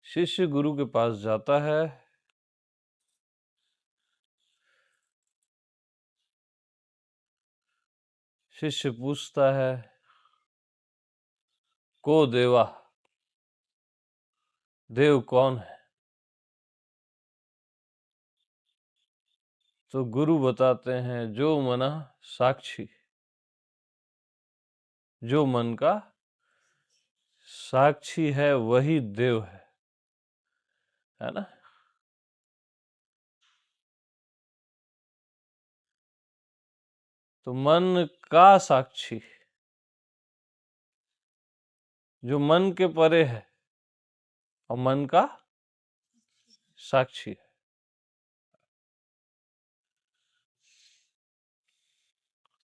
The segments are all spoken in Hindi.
शिष्य गुरु के पास जाता है। शिष्य पूछता है, को देवा, देव कौन है? तो गुरु बताते हैं, जो मना साक्षी, जो मन का साक्षी है वही देव है ना। तो मन का साक्षी, जो मन के परे है और मन का साक्षी है।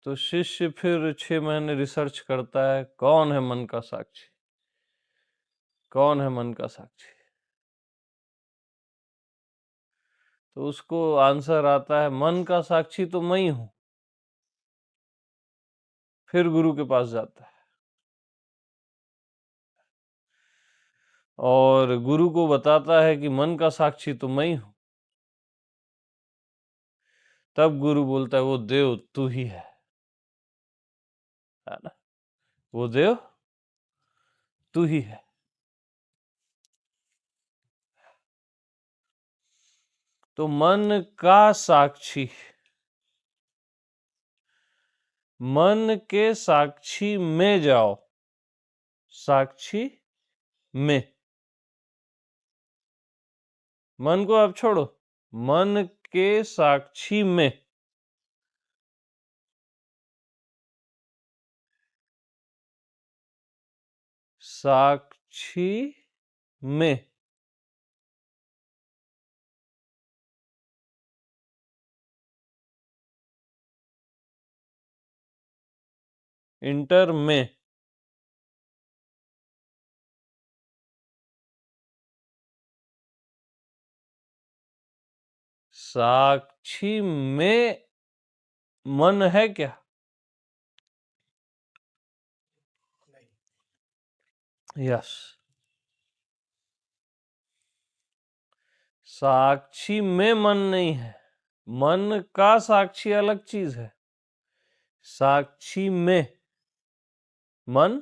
तो शिष्य फिर 6 महीने रिसर्च करता है, कौन है मन का साक्षी, कौन है मन का साक्षी। तो उसको आंसर आता है, मन का साक्षी तो मैं ही हूं। फिर गुरु के पास जाता है और गुरु को बताता है कि मन का साक्षी तो मैं ही हूं। तब गुरु बोलता है, वो देव तू ही है ना, वो देव तू ही है। तो मन का साक्षी, मन के साक्षी में जाओ, साक्षी में। मन को अब छोड़ो, मन के साक्षी में। साक्षी में, इंटर में, साक्षी में मन है क्या? यस। साक्षी में मन नहीं है, मन का साक्षी अलग चीज है, साक्षी में मन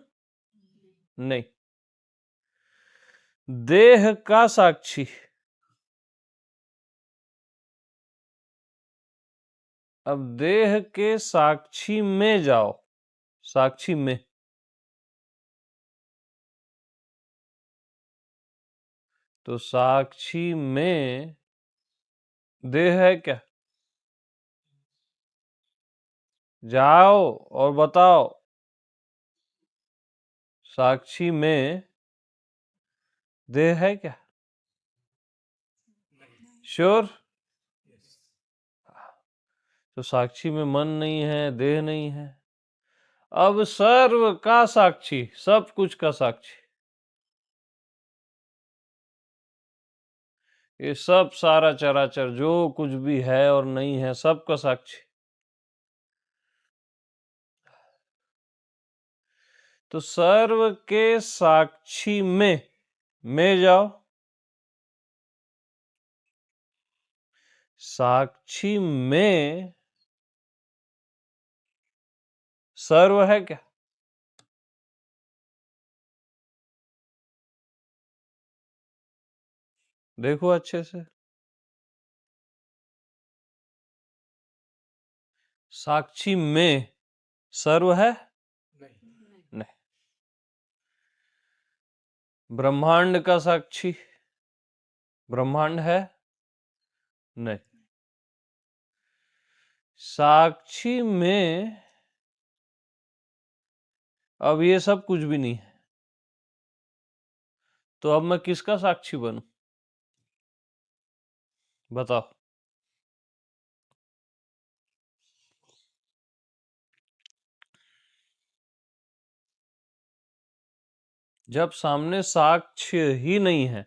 नहीं। देह का साक्षी, अब देह के साक्षी में जाओ, साक्षी में। तो साक्षी में देह है क्या? जाओ और बताओ, साक्षी में देह है क्या? श्योर? तो साक्षी में मन नहीं है, देह नहीं है। अब सर्व का साक्षी, सब कुछ का साक्षी, ये सब सारा चराचर जो कुछ भी है और नहीं है, सबका साक्षी। तो सर्व के साक्षी में जाओ, साक्षी में सर्व है क्या? देखो अच्छे से, साक्षी में सर्व है? नहीं। ब्रह्मांड का साक्षी, ब्रह्मांड है? नहीं। साक्षी में अब ये सब कुछ भी नहीं है, तो अब मैं किसका साक्षी बनूं? बताओ। जब सामने साक्ष्य ही नहीं है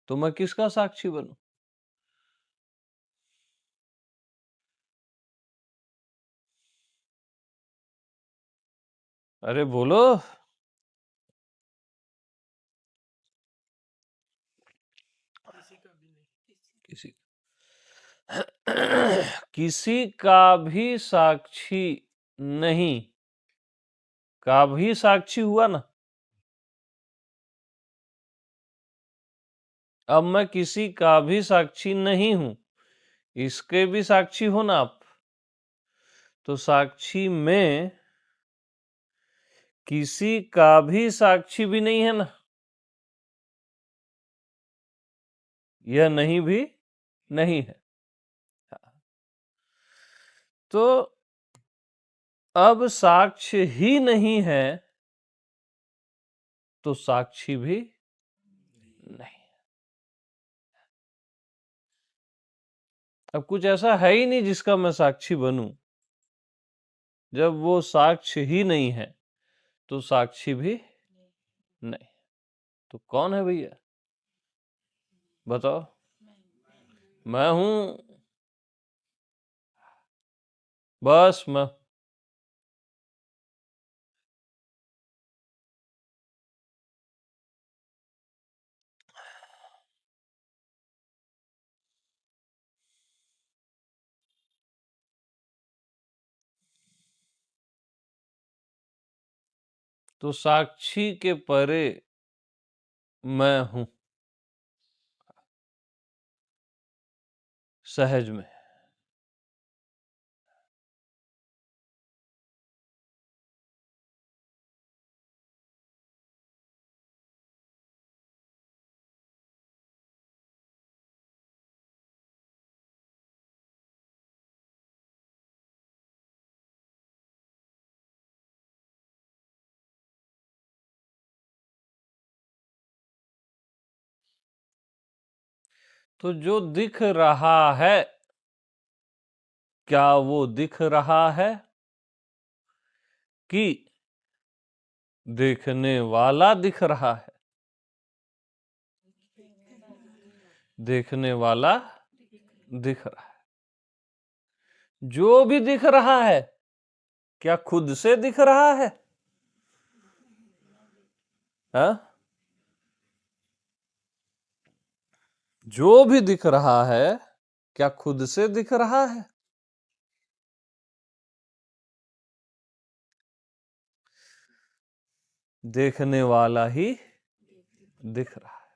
तो मैं किसका साक्षी बनूं? अरे बोलो। किसी का भी साक्षी नहीं, का भी साक्षी हुआ ना। अब मैं किसी का भी साक्षी नहीं हूं, इसके भी साक्षी हो ना आप। तो साक्षी में किसी का भी साक्षी भी नहीं है ना, यह नहीं भी नहीं है। तो अब साक्ष्य ही नहीं है तो साक्षी भी नहीं। अब कुछ ऐसा है ही नहीं जिसका मैं साक्षी बनूं। जब वो साक्ष्य ही नहीं है तो साक्षी भी नहीं। तो कौन है भैया, बताओ। मैं हूं, बस मैं। तो साक्षी के परे मैं हूं, सहज में। तो जो दिख रहा है, क्या वो दिख रहा है कि देखने वाला दिख रहा है? देखने वाला दिख रहा है। जो भी दिख रहा है क्या खुद से दिख रहा है? हा? जो भी दिख रहा है क्या खुद से दिख रहा है? देखने वाला ही दिख रहा है।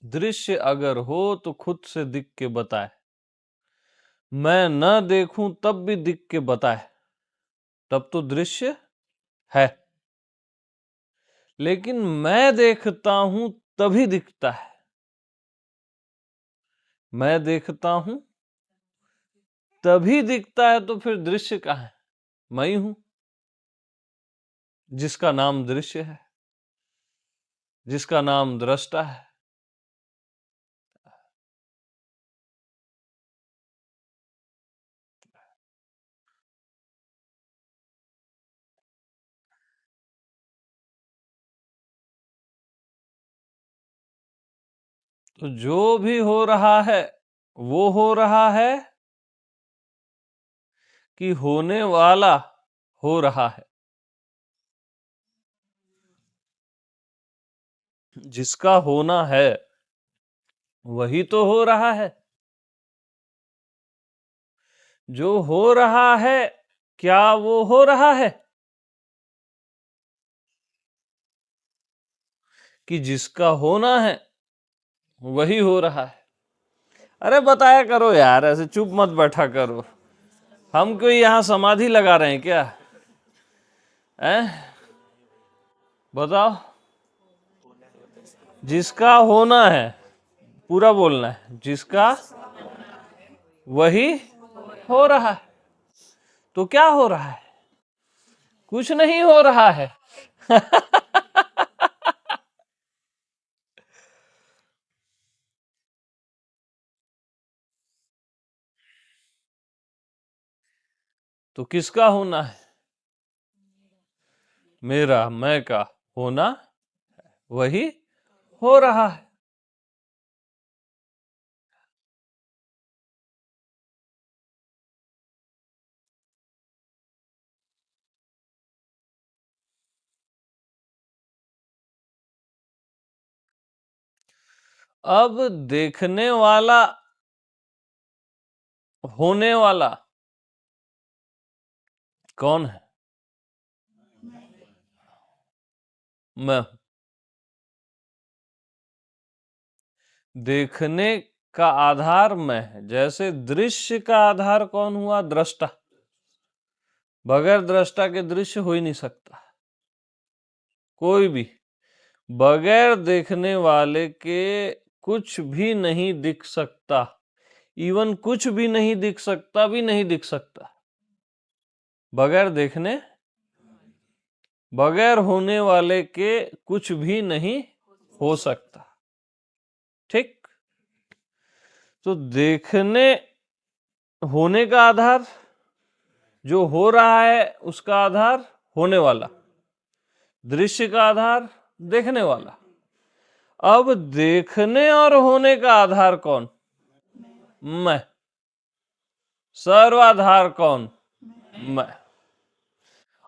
दृश्य अगर हो तो खुद से दिख के बताए, मैं न देखूं तब भी दिख के बताए, तब तो दृश्य है। लेकिन मैं देखता हूं तभी दिखता है। मैं देखता हूं तभी दिखता है, तो फिर दृश्य कहाँ है? मैं ही हूं जिसका नाम दृश्य है, जिसका नाम दृष्टा है। तो जो भी हो रहा है वो हो रहा है कि होने वाला हो रहा है? जिसका होना है वही तो हो रहा है। जो हो रहा है क्या वो हो रहा है कि जिसका होना है वही हो रहा है? अरे बताया करो यार, ऐसे चुप मत बैठा करो। हम कोई यहां समाधि लगा रहे हैं क्या? हैं? बताओ। जिसका होना है, पूरा बोलना है, जिसका वही हो रहा है। तो क्या हो रहा है? कुछ नहीं हो रहा है। तो किसका होना है? मेरा, मैं का होना वही हो रहा है। अब देखने वाला होने वाला कौन है? मैं हूं। देखने का आधार मैं है। जैसे दृश्य का आधार कौन हुआ? दृष्टा। बगैर दृष्टा के दृश्य हो ही नहीं सकता कोई भी। बगैर देखने वाले के कुछ भी नहीं दिख सकता। इवन कुछ भी नहीं दिख सकता भी नहीं दिख सकता बगैर देखने। बगैर होने वाले के कुछ भी नहीं हो सकता। ठीक। तो देखने होने का आधार, जो हो रहा है उसका आधार होने वाला, दृश्य का आधार देखने वाला। अब देखने और होने का आधार कौन? मैं। सर्वाधार कौन? मैं।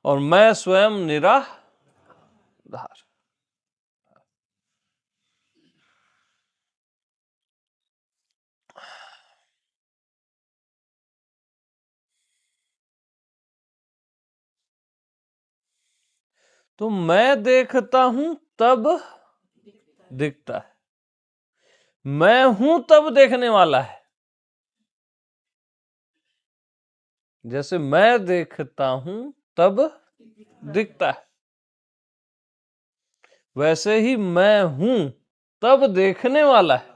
और मैं स्वयं निराधार। तो मैं देखता हूं तब दिखता है। मैं हूं तब देखने वाला है। जैसे मैं देखता हूं तब दिखता है, वैसे ही मैं हूं तब देखने वाला है,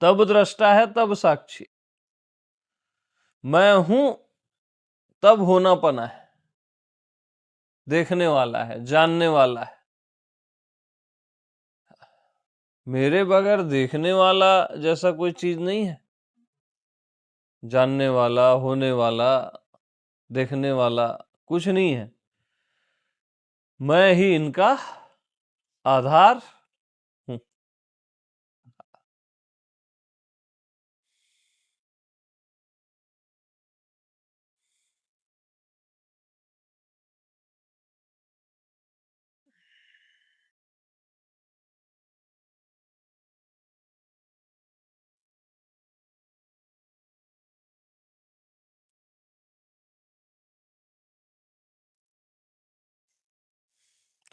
तब दृष्टा है, तब साक्षी। मैं हूं तब होनापना है, देखने वाला है, जानने वाला है। मेरे बगैर देखने वाला जैसा कोई चीज नहीं है। जानने वाला, होने वाला, देखने वाला कुछ नहीं है। मैं ही इनका आधार हूं।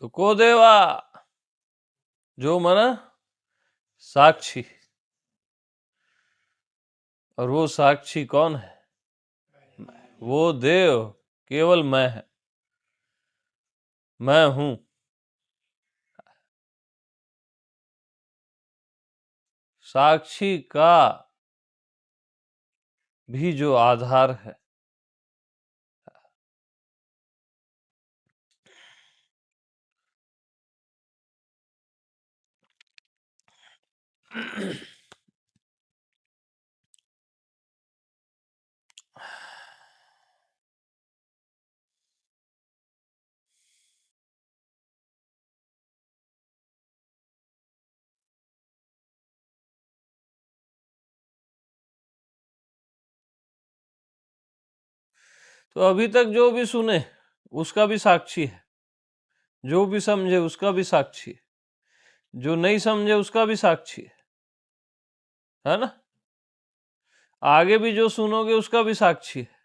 तो को देवा जो मन साक्षी। और वो साक्षी कौन है? वो देव केवल मैं है। मैं हूं। साक्षी का भी जो आधार है, तो अभी तक जो भी सुने उसका भी साक्षी है, जो भी समझे उसका भी साक्षी है, जो नहीं समझे उसका भी साक्षी है ना? आगे भी जो सुनोगे उसका भी साक्षी है,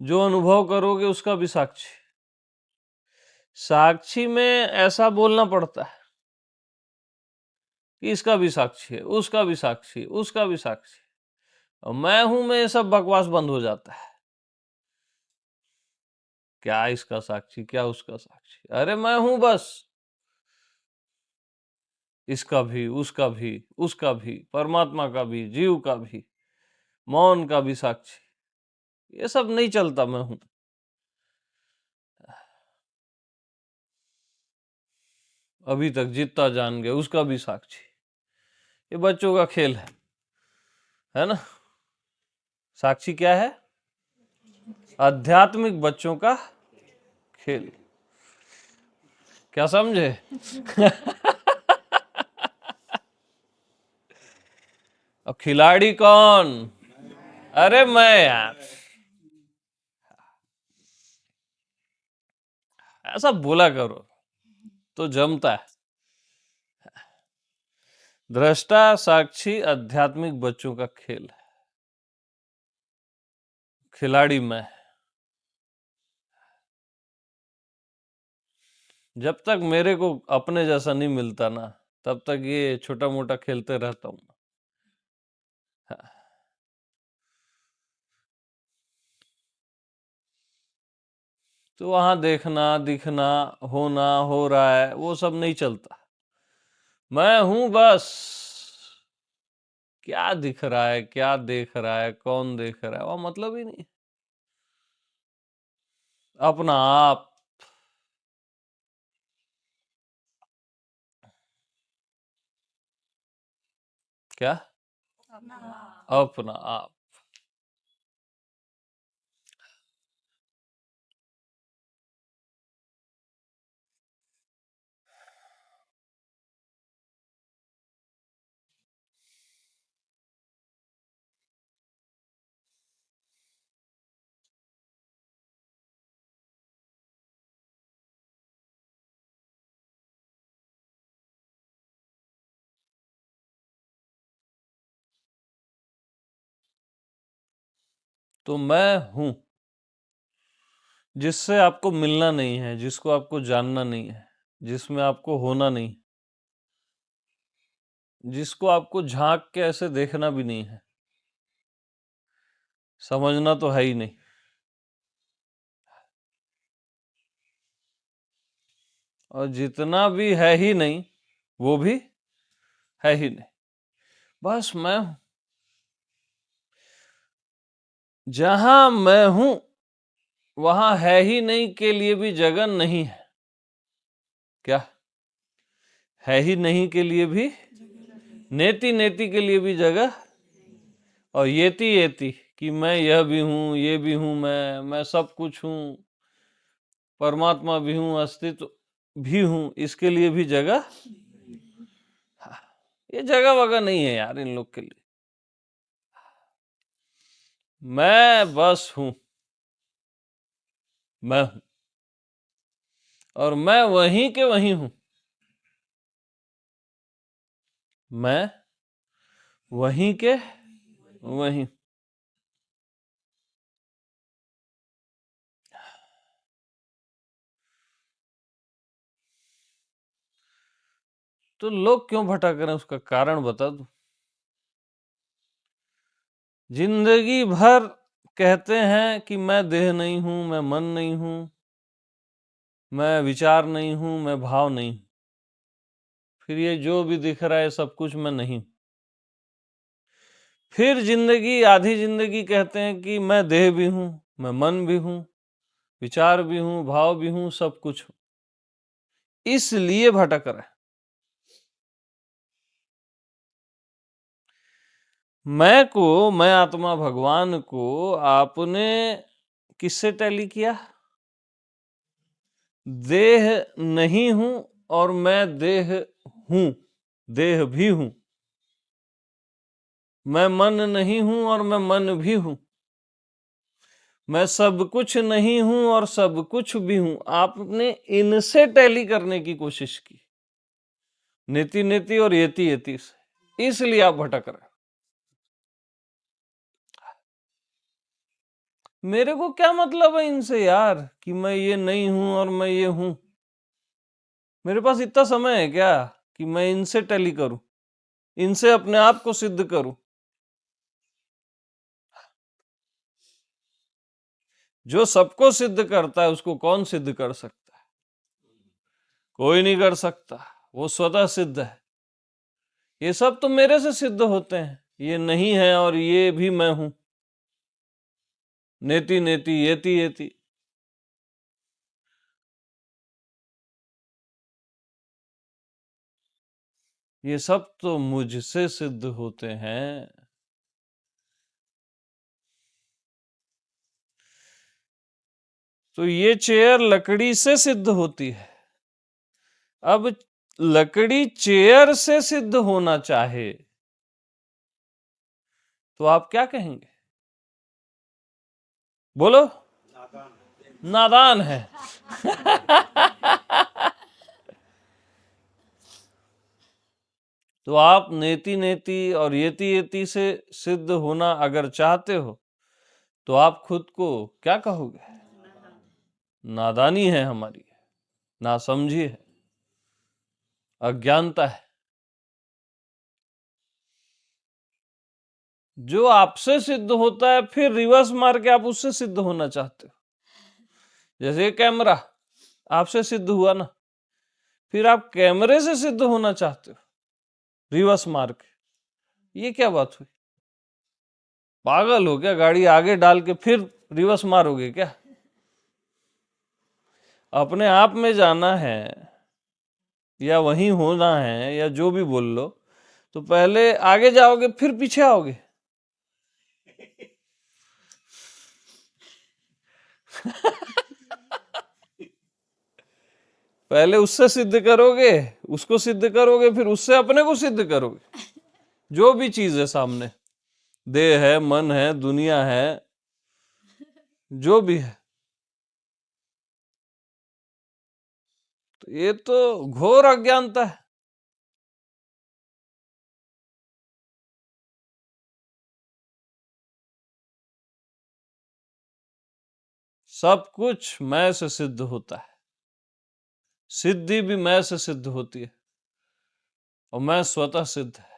जो अनुभव करोगे उसका भी साक्षी। साक्षी में ऐसा बोलना पड़ता है कि इसका भी साक्षी है, उसका भी साक्षी, उसका भी साक्षी। और मैं हूं में ये सब बकवास बंद हो जाता है। क्या इसका साक्षी, क्या उसका साक्षी? अरे मैं हूं बस। इसका भी, उसका भी, उसका भी, परमात्मा का भी, जीव का भी, मौन का भी साक्षी। ये सब नहीं चलता। मैं हूं अभी तक जितना जान गए उसका भी साक्षी। ये बच्चों का खेल है ना? साक्षी क्या है? आध्यात्मिक बच्चों का खेल। क्या समझे? अब खिलाड़ी कौन? अरे मैं यार, ऐसा बोला करो। तो जमता है। दृष्टा साक्षी आध्यात्मिक बच्चों का खेल है, खिलाड़ी मैं। जब तक मेरे को अपने जैसा नहीं मिलता ना, तब तक ये छोटा मोटा खेलते रहता हूं। तो वहां देखना दिखना होना हो रहा है, वो सब नहीं चलता। मैं हूं बस। क्या दिख रहा है, क्या देख रहा है, कौन देख रहा है, वो मतलब ही नहीं। अपना आप। क्या? अपना आप। तो मैं हूं जिससे आपको मिलना नहीं है, जिसको आपको जानना नहीं है, जिसमें आपको होना नहीं, जिसको आपको झांक के ऐसे देखना भी नहीं है, समझना तो है ही नहीं। और जितना भी है ही नहीं, वो भी है ही नहीं। बस मैं हूं। जहां मैं हूं वहां है ही नहीं के लिए भी जगह नहीं है। क्या? है ही नहीं के लिए भी, नेति नेति के लिए भी जगह, और येती येती कि मैं यह भी हूं, ये भी हूं, मैं सब कुछ हूं, परमात्मा भी हूं, अस्तित्व भी हूं, इसके लिए भी जगह। ये जगह वगह नहीं है यार इन लोग के लिए। मैं बस हूं। मैं हूं और मैं वहीं के वहीं हूं। मैं वहीं के वहीं। तो लोग क्यों भटक रहे हैं, उसका कारण बता दो। जिंदगी भर कहते हैं कि मैं देह नहीं हूं, मैं मन नहीं हूं, मैं विचार नहीं हूं, मैं भाव नहीं हूं। फिर ये जो भी दिख रहा है सब कुछ मैं नहीं। फिर जिंदगी, आधी जिंदगी कहते हैं कि मैं देह भी हूं, मैं मन भी हूं, विचार भी हूं, भाव भी हूं, सब कुछ हूं। इसलिए भटक रहे। मैं आत्मा भगवान को आपने किससे टैली किया? देह नहीं हूं और मैं देह हूं, देह भी हूं। मैं मन नहीं हूं और मैं मन भी हूं। मैं सब कुछ नहीं हूं और सब कुछ भी हूं। आपने इनसे टैली करने की कोशिश की, नेति नेति और येति येति से, इसलिए आप भटक रहे। मेरे को क्या मतलब है इनसे यार कि मैं ये नहीं हूं और मैं ये हूं। मेरे पास इतना समय है क्या कि मैं इनसे टैली करूं, इनसे अपने आप को सिद्ध करूं? जो सबको सिद्ध करता है उसको कौन सिद्ध कर सकता है? कोई नहीं कर सकता, वो स्वतः सिद्ध है। ये सब तो मेरे से सिद्ध होते हैं, ये नहीं है और ये भी मैं हूं, नेति नेति येति येति। ये सब तो मुझसे सिद्ध होते हैं। तो ये चेयर लकड़ी से सिद्ध होती है। अब लकड़ी चेयर से सिद्ध होना चाहे तो आप क्या कहेंगे? बोलो। नादान है। तो आप नेति नेति और येति येति से सिद्ध होना अगर चाहते हो तो आप खुद को क्या कहोगे? नादानी है हमारी, नासमझी है, अज्ञानता है। जो आपसे सिद्ध होता है फिर रिवर्स मार के आप उससे सिद्ध होना चाहते हो। जैसे कैमरा आपसे सिद्ध हुआ ना, फिर आप कैमरे से सिद्ध होना चाहते हो रिवर्स मार के। ये क्या बात हुई? पागल हो क्या? गाड़ी आगे डाल के फिर रिवर्स मारोगे क्या? अपने आप में जाना है या वहीं होना है या जो भी बोल लो, तो पहले आगे जाओगे फिर पीछे आओगे। पहले उससे सिद्ध करोगे, उसको सिद्ध करोगे, फिर उससे अपने को सिद्ध करोगे। जो भी चीज है सामने, देह है, मन है, दुनिया है, जो भी है, तो ये तो घोर अज्ञानता है। सब कुछ मैं से सिद्ध होता है, सिद्धि भी मैं से सिद्ध होती है, और मैं स्वतः सिद्ध है।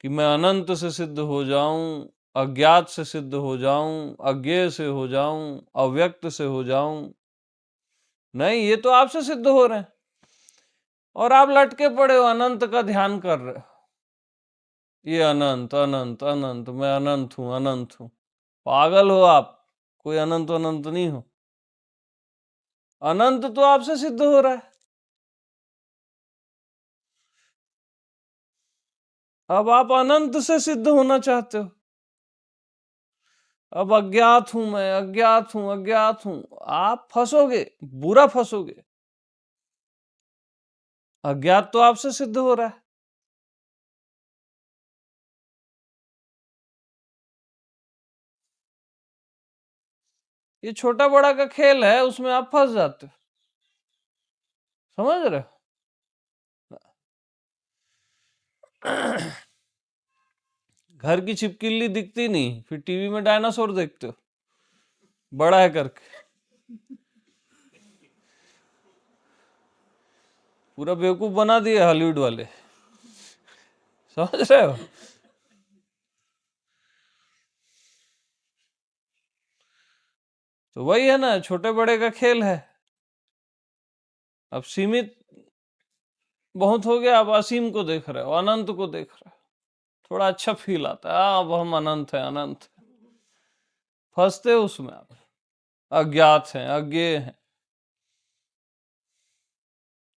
कि मैं अनंत से सिद्ध हो जाऊं, अज्ञात से सिद्ध हो जाऊं, अज्ञेय से हो जाऊं, अव्यक्त से हो जाऊं, नहीं, ये तो आपसे सिद्ध हो रहे हैं। और आप लटके पड़े हो, अनंत का ध्यान कर रहे हो। ये अनंत अनंत अनंत, मैं अनंत हूं, अनंत हूं। पागल हो आप, कोई अनंत अनंत नहीं हो। अनंत तो आपसे सिद्ध हो रहा है। अब आप अनंत से सिद्ध होना चाहते हो। अब अज्ञात हूं मैं, अज्ञात हूं, अज्ञात हूं, आप फंसोगे, बुरा फंसोगे। अज्ञात तो आपसे सिद्ध हो रहा है। ये छोटा बड़ा का खेल है, उसमें आप फंस जाते हो। समझ रहे हो? घर की छिपकली दिखती नहीं, फिर टीवी में डायनासोर देखते हो बड़ा है करके। पूरा बेवकूफ बना दिया हॉलीवुड वाले। समझ रहे हो? तो वही है ना, छोटे बड़े का खेल है। अब सीमित बहुत हो गया, अब असीम को देख रहे हो, अनंत को देख रहे हो, थोड़ा अच्छा फील आता है। अब हम अनंत है, अनंत है। फंसते हो उसमें आप। अज्ञात हैं, अज्ञेय हैं,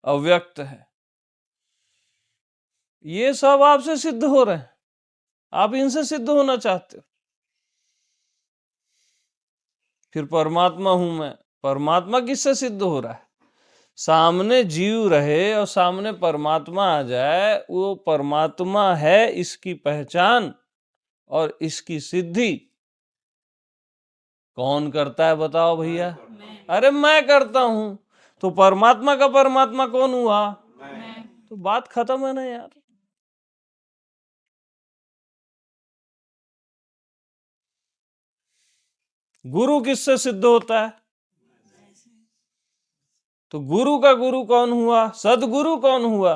अव्यक्त है, ये सब आपसे सिद्ध हो रहे हैं। आप इनसे सिद्ध होना चाहते हो। फिर परमात्मा हूं मैं, परमात्मा किससे सिद्ध हो रहा है? सामने जीव रहे और सामने परमात्मा आ जाए, वो परमात्मा है इसकी पहचान और इसकी सिद्धि कौन करता है बताओ भैया? अरे मैं करता हूं। तो परमात्मा का परमात्मा कौन हुआ? तो बात खत्म है ना यार। गुरु किससे सिद्ध होता है? तो गुरु का गुरु कौन हुआ? सदगुरु कौन हुआ?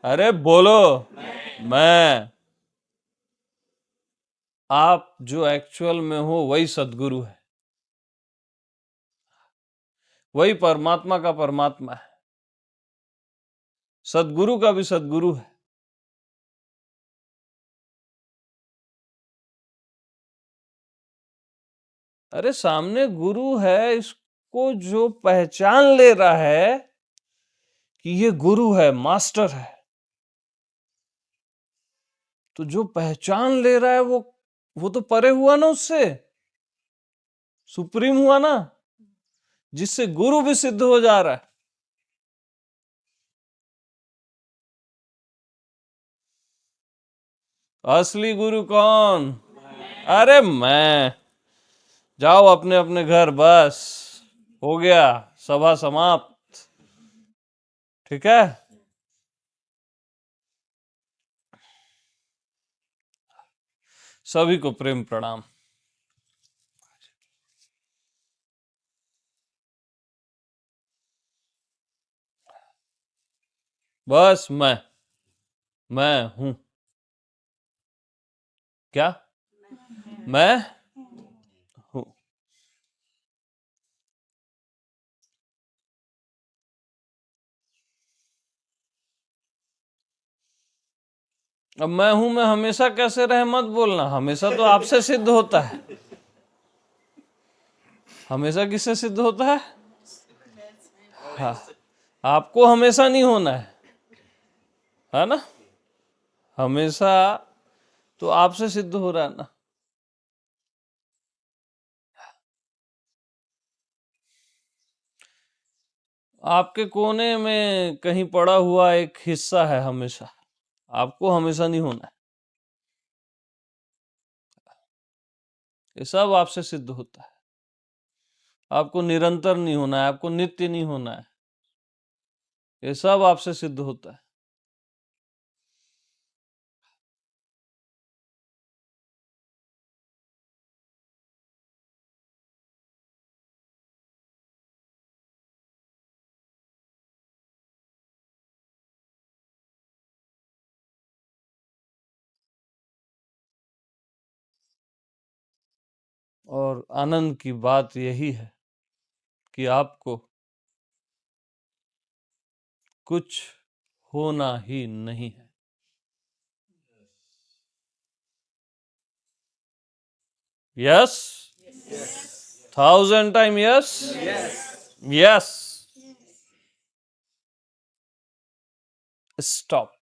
अरे बोलो। मैं। आप जो एक्चुअल में हो वही सदगुरु है, वही परमात्मा का परमात्मा है, सदगुरु का भी सदगुरु है। अरे सामने गुरु है, इसको जो पहचान ले रहा है कि ये गुरु है, मास्टर है, तो जो पहचान ले रहा है वो तो परे हुआ ना, उससे सुप्रीम हुआ ना, जिससे गुरु भी सिद्ध हो जा रहा है। असली गुरु कौन? अरे मैं। जाओ अपने अपने घर, बस हो गया, सभा समाप्त। ठीक है। सभी को प्रेम प्रणाम। बस मैं हूं। क्या? मैं हूं। अब मैं हूं मैं हमेशा कैसे रहे मत बोलना, हमेशा तो आपसे सिद्ध होता है। हमेशा किससे सिद्ध होता है? हाँ, आपको हमेशा नहीं होना है ना? हमेशा तो आपसे सिद्ध हो रहा है ना। आपके कोने में कहीं पड़ा हुआ एक हिस्सा है हमेशा, आपको हमेशा नहीं होना है। ये सब आपसे सिद्ध होता है। आपको निरंतर नहीं होना है, आपको नित्य नहीं होना है। ये सब आपसे सिद्ध होता है। और आनंद की बात यही है कि आपको कुछ होना ही नहीं है। Yes, 1000 time yes. Yes. Stop.